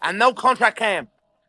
and no contract came.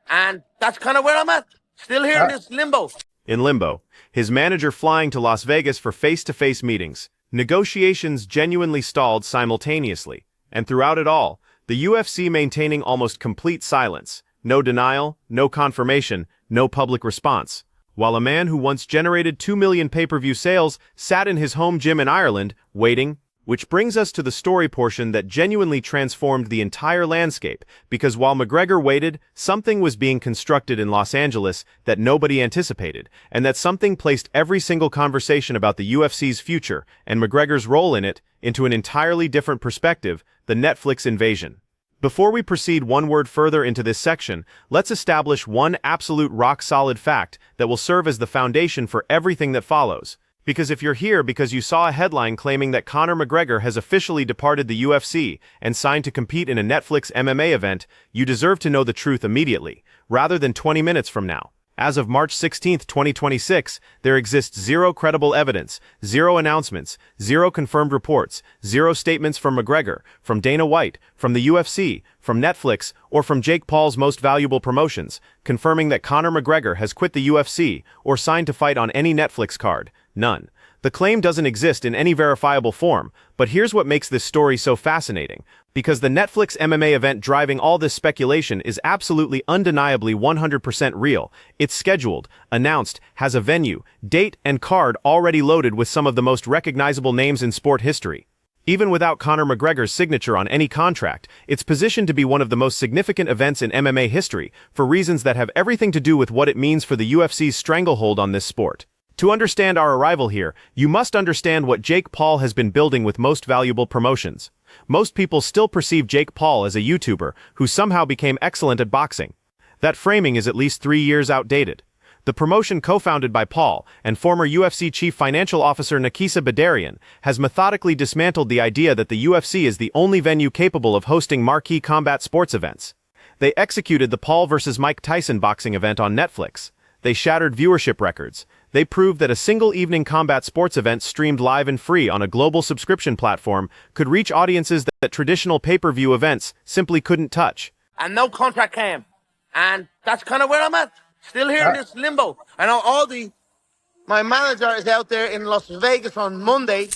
And that's kind of where I'm at. Still here in this limbo. In limbo, his manager flying to Las Vegas for face-to-face meetings. Negotiations genuinely stalled simultaneously, and throughout it all, the UFC maintaining almost complete silence. No denial, no confirmation, no public response. While a man who once generated 2 million pay-per-view sales sat in his home gym in Ireland, waiting. Which brings us to the story portion that genuinely transformed the entire landscape, because while McGregor waited, something was being constructed in Los Angeles that nobody anticipated, and that something placed every single conversation about the UFC's future and McGregor's role in it into an entirely different perspective: the Netflix invasion. Before we proceed one word further into this section, let's establish one absolute rock-solid fact that will serve as the foundation for everything that follows. Because if you're here because you saw a headline claiming that Conor McGregor has officially departed the UFC and signed to compete in a Netflix MMA event, you deserve to know the truth immediately, rather than 20 minutes from now. As of March 16, 2026, there exists zero credible evidence, zero announcements, zero confirmed reports, zero statements from McGregor, from Dana White, from the UFC, from Netflix, or from Jake Paul's most valuable promotions, confirming that Conor McGregor has quit the UFC or signed to fight on any Netflix card. None. The claim doesn't exist in any verifiable form, but here's what makes this story so fascinating. Because the Netflix MMA event driving all this speculation is absolutely undeniably 100% real. It's scheduled, announced, has a venue, date, and card already loaded with some of the most recognizable names in sport history. Even without Conor McGregor's signature on any contract, it's positioned to be one of the most significant events in MMA history, for reasons that have everything to do with what it means for the UFC's stranglehold on this sport. To understand our arrival here, you must understand what Jake Paul has been building with most valuable promotions. Most people still perceive Jake Paul as a YouTuber who somehow became excellent at boxing. That framing is at least 3 years outdated. The promotion co-founded by Paul and former UFC chief financial officer Nakisa Badarian has methodically dismantled the idea that the UFC is the only venue capable of hosting marquee combat sports events. They executed the Paul vs. Mike Tyson boxing event on Netflix. They shattered viewership records. They proved that a single evening combat sports event streamed live and free on a global subscription platform could reach audiences that traditional pay-per-view events simply couldn't touch. And no contract came. And that's kind of where I'm at. Still here in this limbo. I know my manager is out there in Las Vegas on Monday.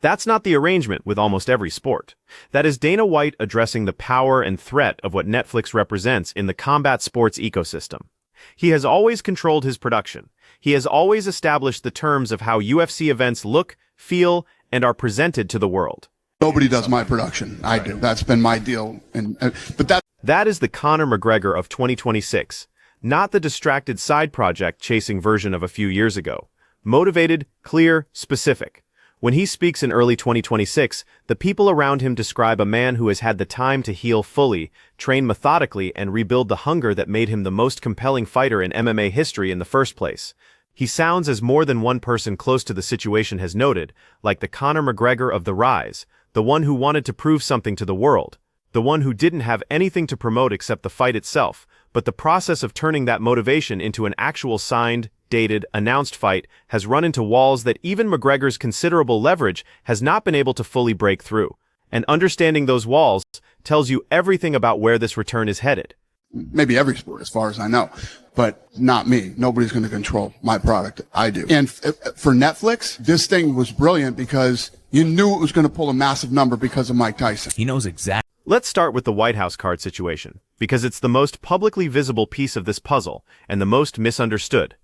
That's not the arrangement with almost every sport. That is Dana White addressing the power and threat of what Netflix represents in the combat sports ecosystem. He has always controlled his production. He has always established the terms of how UFC events look, feel, and are presented to the world. Nobody does my production. I do. That's been my deal. That is the Conor McGregor of 2026, not the distracted side project chasing version of a few years ago. Motivated, clear, specific. When he speaks in early 2026, the people around him describe a man who has had the time to heal fully, train methodically, and rebuild the hunger that made him the most compelling fighter in MMA history in the first place. He sounds, as more than one person close to the situation has noted, like the Conor McGregor of the rise, the one who wanted to prove something to the world, the one who didn't have anything to promote except the fight itself, but the process of turning that motivation into an actual signed, dated, announced fight has run into walls that even McGregor's considerable leverage has not been able to fully break through. And understanding those walls tells you everything about where this return is headed. Maybe every sport, as far as I know, but not me. Nobody's going to control my product. I do. And for Netflix, this thing was brilliant because you knew it was going to pull a massive number because of Mike Tyson. He knows exactly. Let's start with the White House card situation, because it's the most publicly visible piece of this puzzle and the most misunderstood.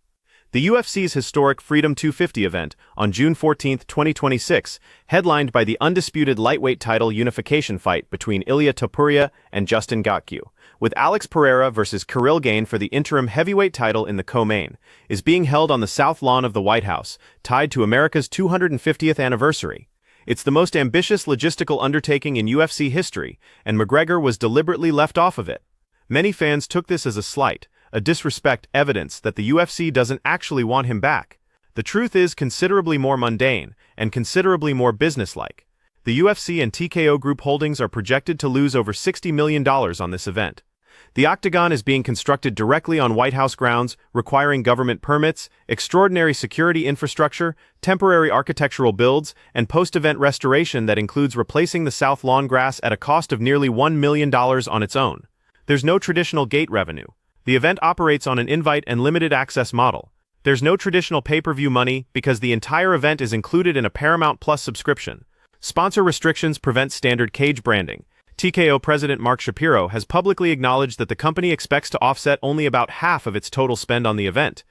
The UFC's historic Freedom 250 event on June 14, 2026, headlined by the undisputed lightweight title unification fight between Ilia Topuria and Justin Gaethje, with Alex Pereira versus Kirill Gane for the interim heavyweight title in the co-main, is being held on the South Lawn of the White House, tied to America's 250th anniversary. It's the most ambitious logistical undertaking in UFC history, and McGregor was deliberately left off of it. Many fans took this as a slight, a disrespect, evidence that the UFC doesn't actually want him back. The truth is considerably more mundane and considerably more businesslike. The UFC and TKO Group holdings are projected to lose over $60 million on this event. The Octagon is being constructed directly on White House grounds, requiring government permits, extraordinary security infrastructure, temporary architectural builds, and post-event restoration that includes replacing the South Lawn grass at a cost of nearly $1 million on its own. There's no traditional gate revenue. The event operates on an invite and limited access model. There's no traditional pay-per-view money because the entire event is included in a Paramount Plus subscription. Sponsor restrictions prevent standard cage branding. TKO President Mark Shapiro has publicly acknowledged that the company expects to offset only about half of its total spend on the event.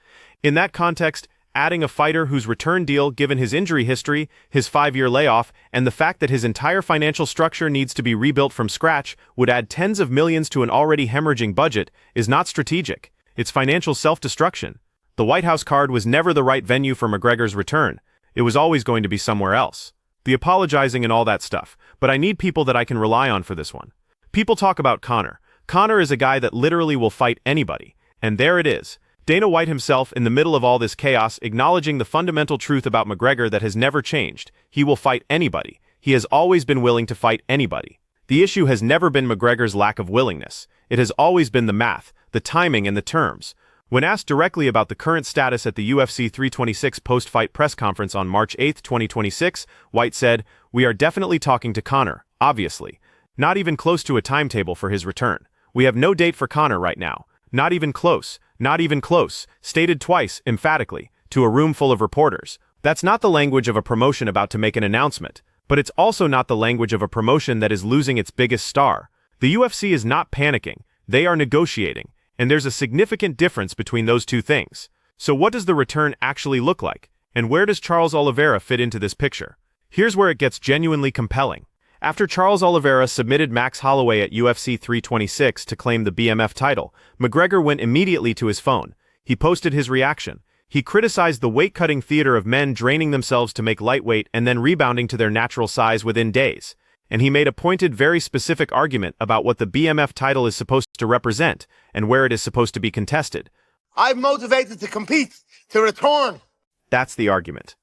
In that context, adding a fighter whose return deal, given his injury history, his 5-year layoff, and the fact that his entire financial structure needs to be rebuilt from scratch, would add tens of millions to an already hemorrhaging budget, is not strategic. It's financial self-destruction. The White House card was never the right venue for McGregor's return. It was always going to be somewhere else. The apologizing and all that stuff, but I need people that I can rely on for this one. People talk about Conor. Conor is a guy that literally will fight anybody. And there it is. Dana White himself, in the middle of all this chaos, acknowledging the fundamental truth about McGregor that has never changed. He will fight anybody. He has always been willing to fight anybody. The issue has never been McGregor's lack of willingness. It has always been the math, the timing, and the terms. When asked directly about the current status at the UFC 326 post-fight press conference on March 8, 2026, White said, "We are definitely talking to Conor, obviously. Not even close to a timetable for his return. We have no date for Conor right now. Not even close. Not even close," stated twice, emphatically, to a room full of reporters. That's not the language of a promotion about to make an announcement, but it's also not the language of a promotion that is losing its biggest star. The UFC is not panicking, they are negotiating, and there's a significant difference between those two things. So what does the return actually look like, and where does Charles Oliveira fit into this picture? Here's where it gets genuinely compelling. After Charles Oliveira submitted Max Holloway at UFC 326 to claim the BMF title, McGregor went immediately to his phone. He posted his reaction. He criticized the weight-cutting theater of men draining themselves to make lightweight and then rebounding to their natural size within days. And he made a pointed, very specific argument about what the BMF title is supposed to represent and where it is supposed to be contested. I'm motivated to compete, to return. That's the argument.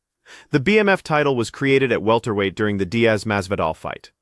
The BMF title was created at welterweight during the Diaz-Masvidal fight.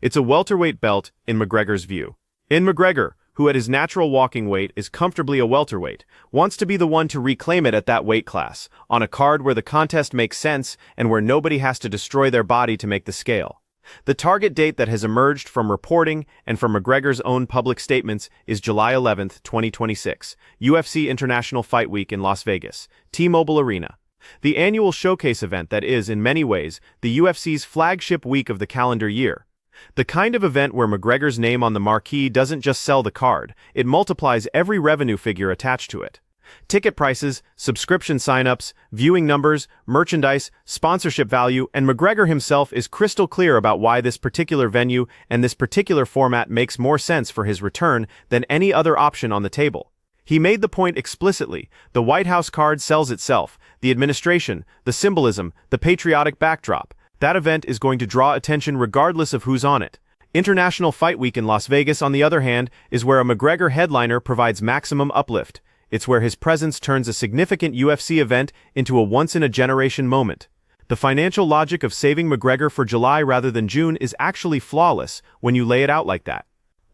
It's a welterweight belt in McGregor's view. McGregor, who at his natural walking weight is comfortably a welterweight, wants to be the one to reclaim it at that weight class, on a card where the contest makes sense and where nobody has to destroy their body to make the scale. The target date that has emerged from reporting and from McGregor's own public statements is July 11, 2026, UFC International Fight Week in Las Vegas, T-Mobile Arena. The annual showcase event that is, in many ways, the UFC's flagship week of the calendar year. The kind of event where McGregor's name on the marquee doesn't just sell the card, it multiplies every revenue figure attached to it. Ticket prices, subscription signups, viewing numbers, merchandise, sponsorship value, and McGregor himself is crystal clear about why this particular venue and this particular format makes more sense for his return than any other option on the table. He made the point explicitly. The White House card sells itself, the administration, the symbolism, the patriotic backdrop. That event is going to draw attention regardless of who's on it. International Fight Week in Las Vegas, on the other hand, is where a McGregor headliner provides maximum uplift. It's where his presence turns a significant UFC event into a once-in-a-generation moment. The financial logic of saving McGregor for July rather than June is actually flawless when you lay it out like that.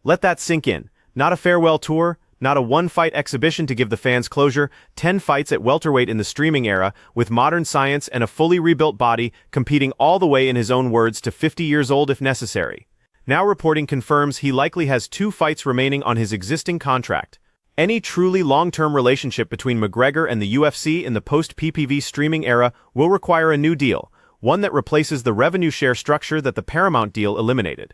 Let that sink in. Not a farewell tour, not a one-fight exhibition to give the fans closure, 10 fights at welterweight in the streaming era, with modern science and a fully rebuilt body, competing all the way, in his own words, to 50 years old if necessary. Now reporting confirms he likely has 2 fights remaining on his existing contract. Any truly long-term relationship between McGregor and the UFC in the post-PPV streaming era will require a new deal, one that replaces the revenue share structure that the Paramount deal eliminated.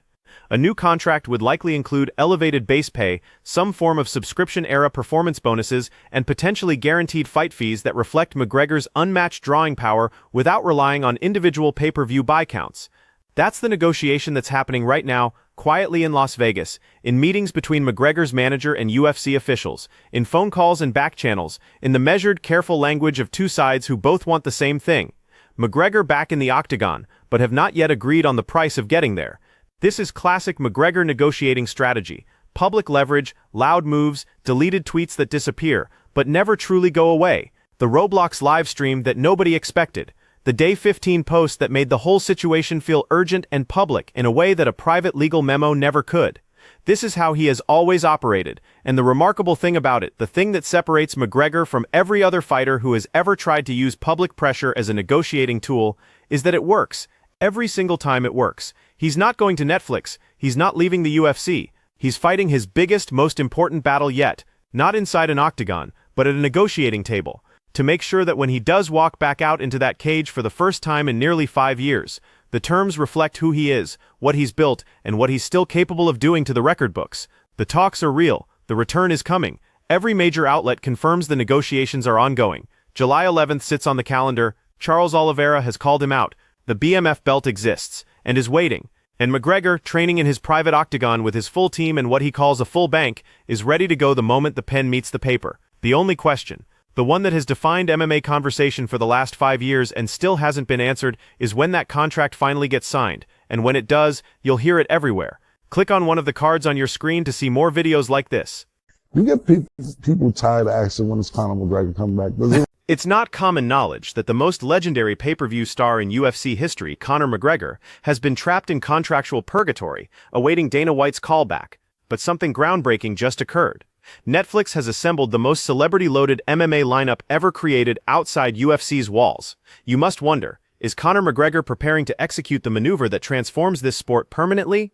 A new contract would likely include elevated base pay, some form of subscription-era performance bonuses, and potentially guaranteed fight fees that reflect McGregor's unmatched drawing power without relying on individual pay-per-view buy counts. That's the negotiation that's happening right now, quietly in Las Vegas, in meetings between McGregor's manager and UFC officials, in phone calls and back channels, in the measured, careful language of two sides who both want the same thing. McGregor back in the octagon, but have not yet agreed on the price of getting there. This is classic McGregor negotiating strategy: public leverage, loud moves, deleted tweets that disappear, but never truly go away, the Roblox livestream that nobody expected, the Day 15 post that made the whole situation feel urgent and public in a way that a private legal memo never could. This is how he has always operated, and the remarkable thing about it, the thing that separates McGregor from every other fighter who has ever tried to use public pressure as a negotiating tool, is that it works. Every single time it works. He's not going to Netflix, he's not leaving the UFC. He's fighting his biggest, most important battle yet, not inside an octagon, but at a negotiating table, to make sure that when he does walk back out into that cage for the first time in nearly 5 years, the terms reflect who he is, what he's built, and what he's still capable of doing to the record books. The talks are real, the return is coming. Every major outlet confirms the negotiations are ongoing. July 11th sits on the calendar. Charles Oliveira has called him out. The BMF belt exists, and is waiting. And McGregor, training in his private octagon with his full team and what he calls a full bank, is ready to go the moment the pen meets the paper. The only question, the one that has defined MMA conversation for the last 5 years and still hasn't been answered, is when that contract finally gets signed, and when it does, you'll hear it everywhere. Click on one of the cards on your screen to see more videos like this. You get people tired of asking when is Conor McGregor coming back. It's not common knowledge that the most legendary pay-per-view star in UFC history, Conor McGregor, has been trapped in contractual purgatory, awaiting Dana White's callback. But something groundbreaking just occurred. Netflix has assembled the most celebrity-loaded MMA lineup ever created outside UFC's walls. You must wonder, is Conor McGregor preparing to execute the maneuver that transforms this sport permanently?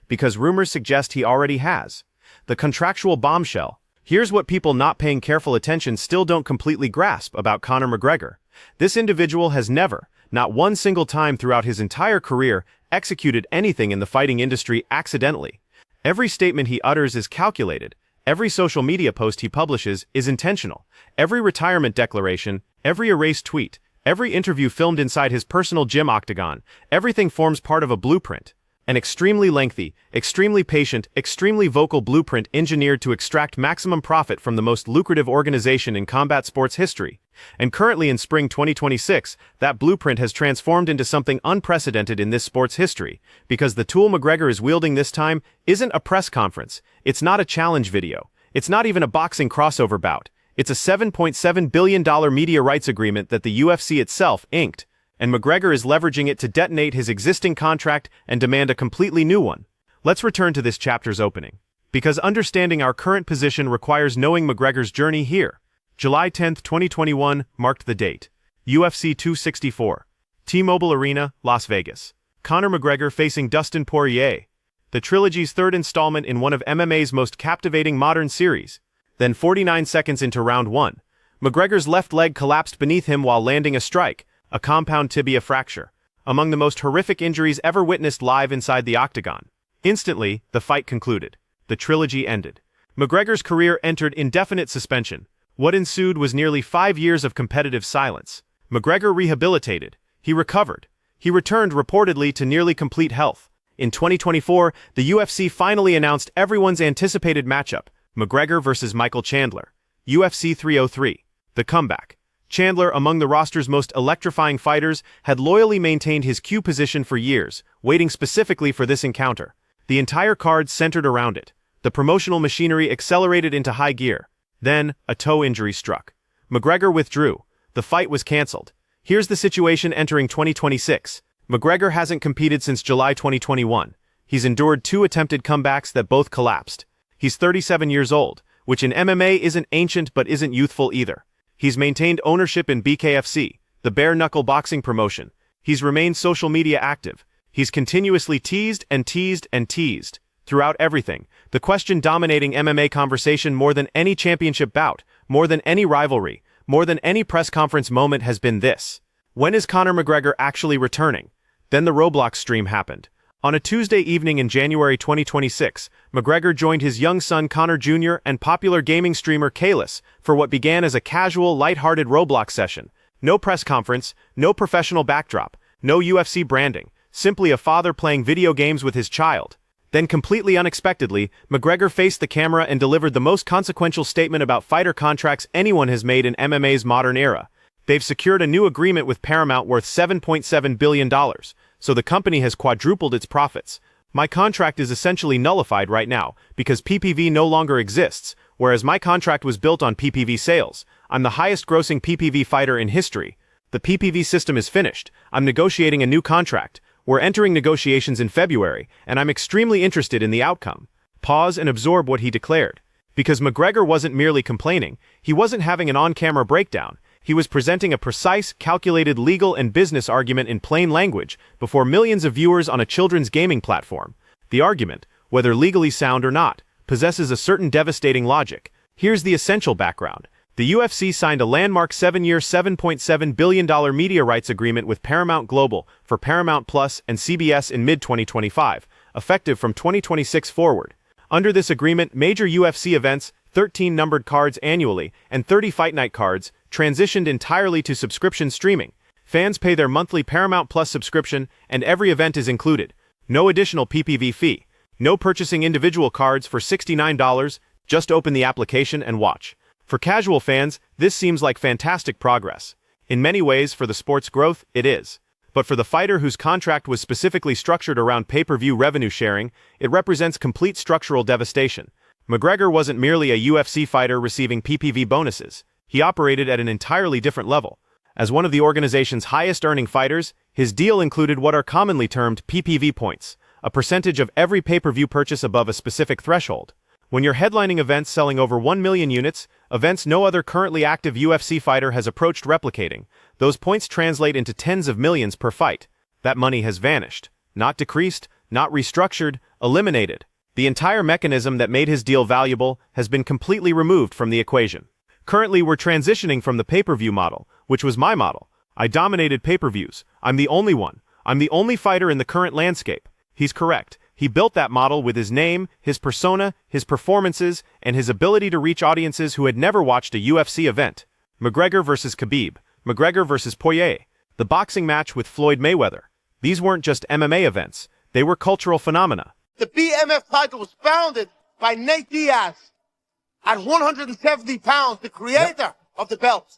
Because rumors suggest he already has. The contractual bombshell. Here's what people not paying careful attention still don't completely grasp about Conor McGregor. This individual has never, not one single time throughout his entire career, executed anything in the fighting industry accidentally. Every statement he utters is calculated. Every social media post he publishes is intentional. Every retirement declaration, every erased tweet, every interview filmed inside his personal gym octagon, everything forms part of a blueprint. An extremely lengthy, extremely patient, extremely vocal blueprint engineered to extract maximum profit from the most lucrative organization in combat sports history. And currently in spring 2026, that blueprint has transformed into something unprecedented in this sport's history, because the tool McGregor is wielding this time isn't a press conference, it's not a challenge video, it's not even a boxing crossover bout, it's a $7.7 billion media rights agreement that the UFC itself inked. And McGregor is leveraging it to detonate his existing contract and demand a completely new one. Let's return to this chapter's opening, because understanding our current position requires knowing McGregor's journey here. July 10, 2021 marked the date. UFC 264. T-Mobile Arena, Las Vegas. Conor McGregor facing Dustin Poirier. The trilogy's third installment in one of MMA's most captivating modern series. Then 49 seconds into round 1, McGregor's left leg collapsed beneath him while landing a strike, a compound tibia fracture, among the most horrific injuries ever witnessed live inside the octagon. Instantly, the fight concluded. The trilogy ended. McGregor's career entered indefinite suspension. What ensued was nearly 5 years of competitive silence. McGregor rehabilitated. He recovered. He returned reportedly to nearly complete health. In 2024, the UFC finally announced everyone's anticipated matchup, McGregor versus Michael Chandler. UFC 303. The comeback. Chandler, among the roster's most electrifying fighters, had loyally maintained his Q position for years, waiting specifically for this encounter. The entire card centered around it. The promotional machinery accelerated into high gear. Then, a toe injury struck. McGregor withdrew. The fight was canceled. Here's the situation entering 2026. McGregor hasn't competed since July 2021. He's endured 2 attempted comebacks that both collapsed. He's 37 years old, which in MMA isn't ancient but isn't youthful either. He's maintained ownership in BKFC, the bare-knuckle boxing promotion. He's remained social media active. He's continuously teased and teased and teased. Throughout everything, the question dominating MMA conversation more than any championship bout, more than any rivalry, more than any press conference moment has been this. When is Conor McGregor actually returning? Then the Roblox stream happened. On a Tuesday evening in January 2026, McGregor joined his young son Conor Jr. and popular gaming streamer Kalis for what began as a casual, lighthearted Roblox session. No press conference, no professional backdrop, no UFC branding, simply a father playing video games with his child. Then completely unexpectedly, McGregor faced the camera and delivered the most consequential statement about fighter contracts anyone has made in MMA's modern era. They've secured a new agreement with Paramount worth $7.7 billion. So the company has quadrupled its profits. My contract is essentially nullified right now, because PPV no longer exists, whereas my contract was built on PPV sales. I'm the highest-grossing PPV fighter in history. The PPV system is finished. I'm negotiating a new contract. We're entering negotiations in February, and I'm extremely interested in the outcome. Pause and absorb what he declared. Because McGregor wasn't merely complaining, he wasn't having an on-camera breakdown. He was presenting a precise, calculated legal and business argument in plain language before millions of viewers on a children's gaming platform. The argument, whether legally sound or not, possesses a certain devastating logic. Here's the essential background. The UFC signed a landmark 7-year, $7.7 billion media rights agreement with Paramount Global for Paramount Plus and CBS in mid-2025, effective from 2026 forward. Under this agreement, major UFC events, 13 numbered cards annually, and 30 Fight Night cards, transitioned entirely to subscription streaming. Fans pay their monthly Paramount Plus subscription, and every event is included. No additional PPV fee. No purchasing individual cards for $69, just open the application and watch. For casual fans, this seems like fantastic progress. In many ways, for the sport's growth, it is. But for the fighter whose contract was specifically structured around pay-per-view revenue sharing, it represents complete structural devastation. McGregor wasn't merely a UFC fighter receiving PPV bonuses. He operated at an entirely different level. As one of the organization's highest-earning fighters, his deal included what are commonly termed PPV points, a percentage of every pay-per-view purchase above a specific threshold. When you're headlining events selling over 1 million units, events no other currently active UFC fighter has approached replicating, those points translate into tens of millions per fight. That money has vanished. Not decreased, not restructured, eliminated. The entire mechanism that made his deal valuable has been completely removed from the equation. Currently, we're transitioning from the pay-per-view model, which was my model. I dominated pay-per-views. I'm the only one. I'm the only fighter in the current landscape. He's correct. He built that model with his name, his persona, his performances, and his ability to reach audiences who had never watched a UFC event. McGregor versus Khabib, McGregor versus Poirier, the boxing match with Floyd Mayweather. These weren't just MMA events, they were cultural phenomena. The BMF title was founded by Nate Diaz at 170 pounds, the creator of the belt.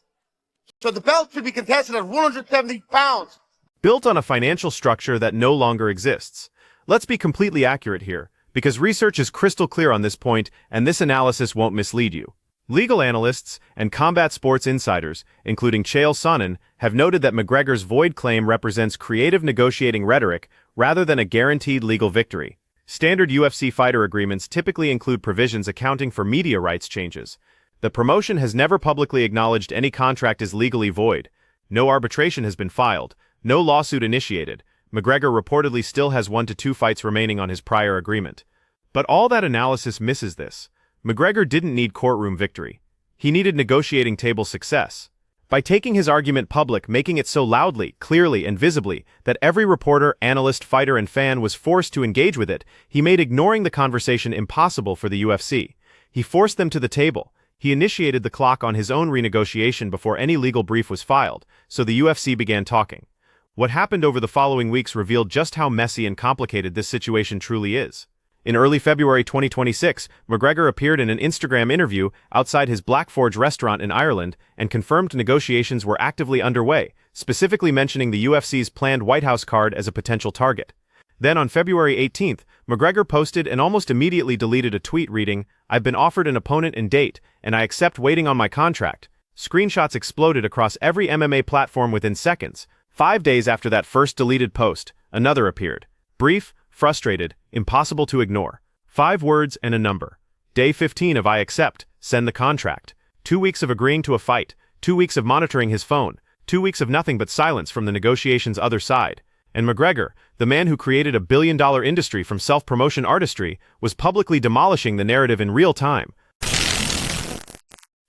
So the belt should be contested at 170 pounds. Built on a financial structure that no longer exists. Let's be completely accurate here, because research is crystal clear on this point, and this analysis won't mislead you. Legal analysts and combat sports insiders, including Chael Sonnen, have noted that McGregor's void claim represents creative negotiating rhetoric rather than a guaranteed legal victory. Standard UFC fighter agreements typically include provisions accounting for media rights changes. The promotion has never publicly acknowledged any contract is legally void. No arbitration has been filed, no lawsuit initiated. McGregor reportedly still has 1 to 2 fights remaining on his prior agreement. But all that analysis misses this. McGregor didn't need courtroom victory. He needed negotiating table success. By taking his argument public, making it so loudly, clearly, and visibly that every reporter, analyst, fighter, and fan was forced to engage with it, he made ignoring the conversation impossible for the UFC. He forced them to the table. He initiated the clock on his own renegotiation before any legal brief was filed, so the UFC began talking. What happened over the following weeks revealed just how messy and complicated this situation truly is. In early February 2026, McGregor appeared in an Instagram interview outside his Black Forge restaurant in Ireland and confirmed negotiations were actively underway, specifically mentioning the UFC's planned White House card as a potential target. Then on February 18th, McGregor posted and almost immediately deleted a tweet reading, "I've been offered an opponent and date, and I accept waiting on my contract." Screenshots exploded across every MMA platform within seconds. 5 days after that first deleted post, another appeared. Brief, frustrated, impossible to ignore. 5 words and a number. Day 15 of I accept, send the contract. 2 weeks of agreeing to a fight, 2 weeks of monitoring his phone, 2 weeks of nothing but silence from the negotiation's other side. And McGregor, the man who created a billion-dollar industry from self-promotion artistry, was publicly demolishing the narrative in real time.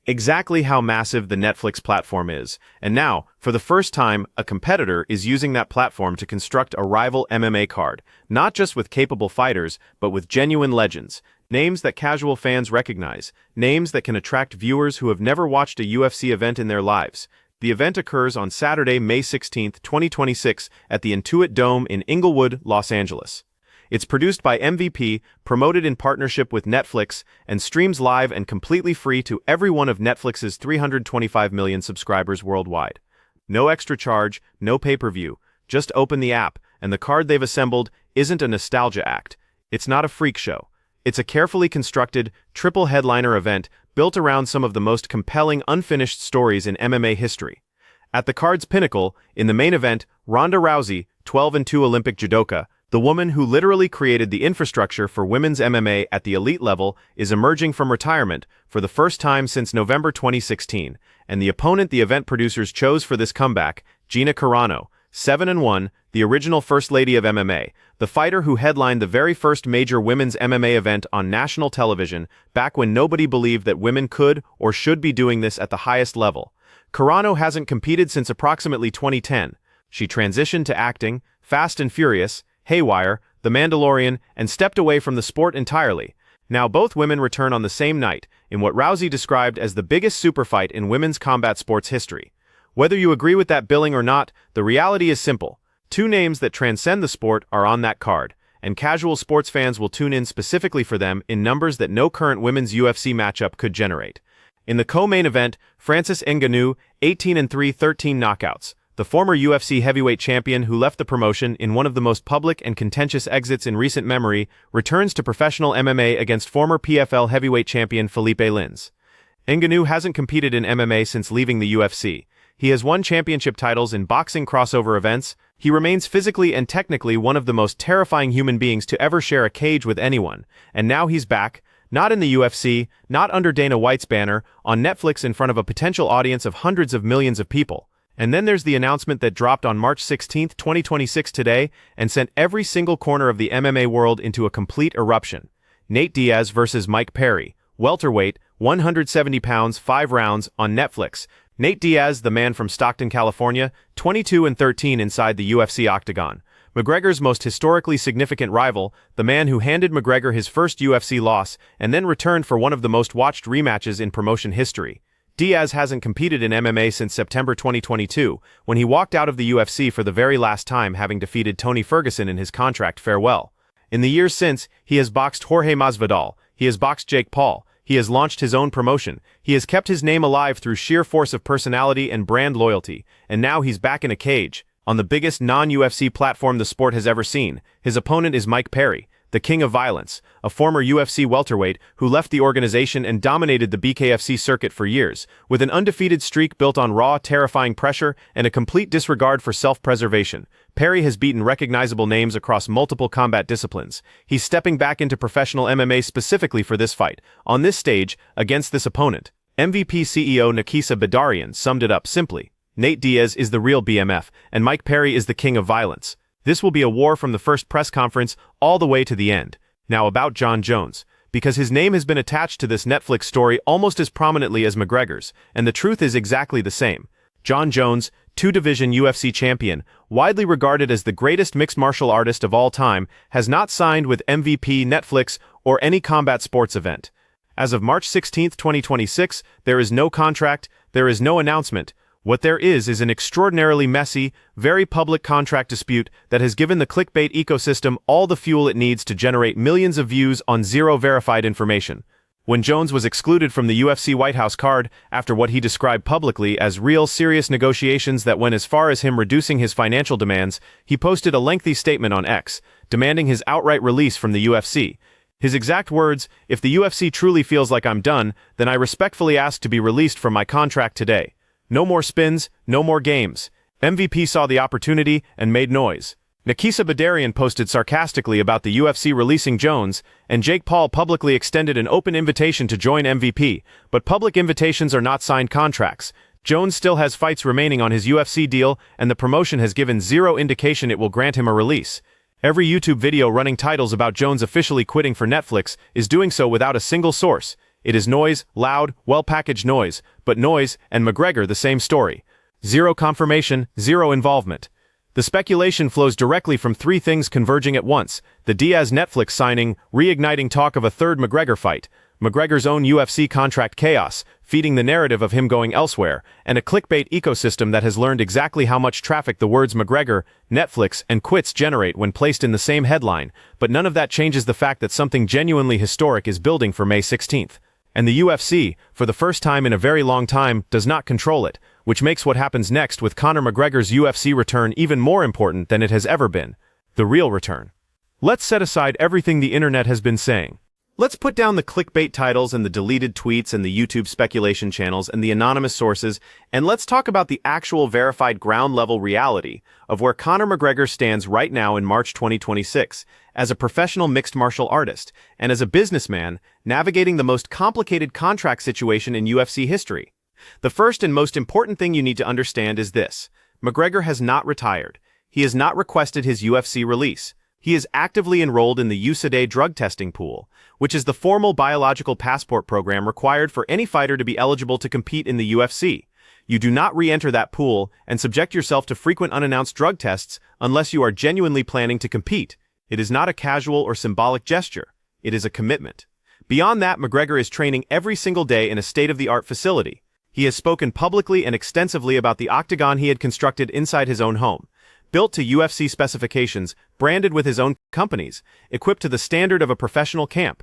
Exactly how massive the Netflix platform is, and now, for the first time, a competitor is using that platform to construct a rival MMA card, not just with capable fighters, but with genuine legends, names that casual fans recognize, names that can attract viewers who have never watched a UFC event in their lives. The event occurs on Saturday, May 16, 2026, at the Intuit Dome in Inglewood, Los Angeles. It's produced by MVP, promoted in partnership with Netflix, and streams live and completely free to every one of Netflix's 325 million subscribers worldwide. No extra charge, no pay-per-view. Just open the app, and the card they've assembled isn't a nostalgia act. It's not a freak show. It's a carefully constructed, triple headliner event built around some of the most compelling unfinished stories in MMA history. At the card's pinnacle, in the main event, Ronda Rousey, 12-2 Olympic judoka, the woman who literally created the infrastructure for women's MMA at the elite level, is emerging from retirement for the first time since November 2016, and the opponent the event producers chose for this comeback, Gina Carano, 7-1, the original First Lady of MMA, the fighter who headlined the very first major women's MMA event on national television back when nobody believed that women could or should be doing this at the highest level. Carano hasn't competed since approximately 2010. She transitioned to acting, Fast and Furious, Haywire, The Mandalorian, and stepped away from the sport entirely. Now both women return on the same night, in what Rousey described as the biggest superfight in women's combat sports history. Whether you agree with that billing or not, the reality is simple. Two names that transcend the sport are on that card, and casual sports fans will tune in specifically for them in numbers that no current women's UFC matchup could generate. In the co-main event, Francis Ngannou, 18-3, 13 knockouts. The former UFC heavyweight champion who left the promotion in one of the most public and contentious exits in recent memory returns to professional MMA against former PFL heavyweight champion Felipe Lins. Ngannou hasn't competed in MMA since leaving the UFC. He has won championship titles in boxing crossover events. He remains physically and technically one of the most terrifying human beings to ever share a cage with anyone. And now he's back, not in the UFC, not under Dana White's banner, on Netflix in front of a potential audience of hundreds of millions of people. And then there's the announcement that dropped on March 16, 2026 today, and sent every single corner of the MMA world into a complete eruption. Nate Diaz versus Mike Perry, welterweight, 170 pounds, 5 rounds, on Netflix. Nate Diaz, the man from Stockton, California, 22-13 inside the UFC octagon. McGregor's most historically significant rival, the man who handed McGregor his first UFC loss and then returned for one of the most watched rematches in promotion history. Diaz hasn't competed in MMA since September 2022, when he walked out of the UFC for the very last time, having defeated Tony Ferguson in his contract farewell. In the years since, he has boxed Jorge Masvidal, he has boxed Jake Paul, he has launched his own promotion, he has kept his name alive through sheer force of personality and brand loyalty, and now he's back in a cage, on the biggest non-UFC platform the sport has ever seen. His opponent is Mike Perry, the king of violence, a former UFC welterweight who left the organization and dominated the BKFC circuit for years, with an undefeated streak built on raw, terrifying pressure and a complete disregard for self-preservation. Perry has beaten recognizable names across multiple combat disciplines. He's stepping back into professional MMA specifically for this fight, on this stage, against this opponent. MVP CEO Nakisa Badarian summed it up simply. Nate Diaz is the real BMF, and Mike Perry is the king of violence. This will be a war from the first press conference all the way to the end. Now about Jon Jones, because his name has been attached to this Netflix story almost as prominently as McGregor's, and the truth is exactly the same. Jon Jones, two-division UFC champion, widely regarded as the greatest mixed martial artist of all time, has not signed with MVP, Netflix, or any combat sports event. As of March 16, 2026, there is no contract, there is no announcement. What there is an extraordinarily messy, very public contract dispute that has given the clickbait ecosystem all the fuel it needs to generate millions of views on zero verified information. When Jones was excluded from the UFC White House card after what he described publicly as real serious negotiations that went as far as him reducing his financial demands, he posted a lengthy statement on X, demanding his outright release from the UFC. His exact words, "If the UFC truly feels like I'm done, then I respectfully ask to be released from my contract today. No more spins, no more games." MVP saw the opportunity and made noise. Nakisa Badarian posted sarcastically about the UFC releasing Jones, and Jake Paul publicly extended an open invitation to join MVP, but public invitations are not signed contracts. Jones still has fights remaining on his UFC deal, and the promotion has given zero indication it will grant him a release. Every YouTube video running titles about Jones officially quitting for Netflix is doing so without a single source. It is noise, loud, well-packaged noise, but noise and McGregor the same story. Zero confirmation, zero involvement. The speculation flows directly from three things converging at once: the Diaz Netflix signing, reigniting talk of a third McGregor fight, McGregor's own UFC contract chaos, feeding the narrative of him going elsewhere, and a clickbait ecosystem that has learned exactly how much traffic the words McGregor, Netflix, and quits generate when placed in the same headline, but none of that changes the fact that something genuinely historic is building for May 16th. And the UFC, for the first time in a very long time, does not control it, which makes what happens next with Conor McGregor's UFC return even more important than it has ever been. The real return. Let's set aside everything the internet has been saying. Let's put down the clickbait titles and the deleted tweets and the YouTube speculation channels and the anonymous sources, and let's talk about the actual verified ground-level reality of where Conor McGregor stands right now in March 2026, as a professional mixed martial artist, and as a businessman, navigating the most complicated contract situation in UFC history. The first and most important thing you need to understand is this: McGregor has not retired. he has not requested his UFC release. He is actively enrolled in the USADA drug testing pool, which is the formal biological passport program required for any fighter to be eligible to compete in the UFC. You do not re-enter that pool and subject yourself to frequent unannounced drug tests unless you are genuinely planning to compete. It is not a casual or symbolic gesture. It is a commitment. Beyond that, McGregor is training every single day in a state-of-the-art facility. He has spoken publicly and extensively about the octagon he had constructed inside his own home. Built to UFC specifications, branded with his own companies, equipped to the standard of a professional camp.